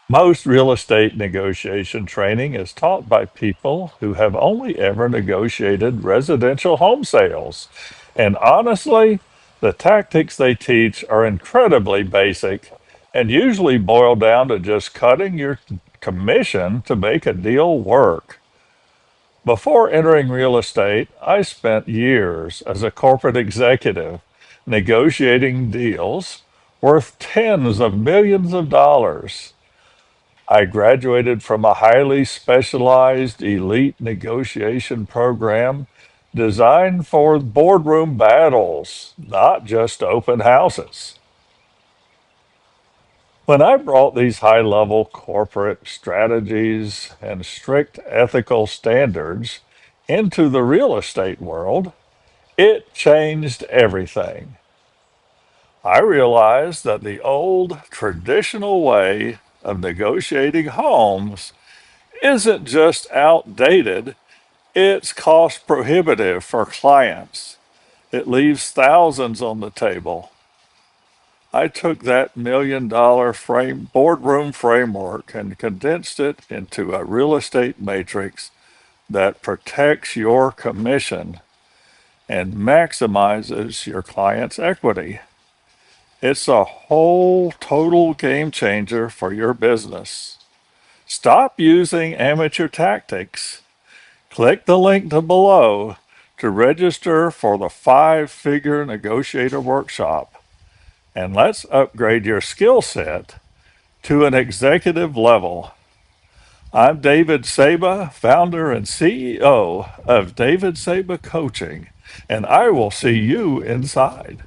Most real estate negotiation training is taught by people who have only ever negotiated residential home sales. And honestly, the tactics they teach are incredibly basic and usually boil down to just cutting your commission to make a deal work. Before entering real estate, I spent years as a corporate executive negotiating deals worth tens of millions of dollars. I graduated from a highly specialized elite negotiation program designed for boardroom battles, not just open houses. When I brought these high level corporate strategies and strict ethical standards into the real estate world, it changed everything. I realized that the old traditional way of negotiating homes isn't just outdated, it's cost prohibitive for clients. It leaves thousands on the table. I took that $1 million boardroom framework and condensed it into a real estate matrix that protects your commission and maximizes your client's equity. It's a whole total game changer for your business. Stop using amateur tactics. Click the link below to register for the 5-figure negotiator workshop, and let's upgrade your skill set to an executive level. I'm David Saba, founder and CEO of David Saba Coaching, and I will see you inside.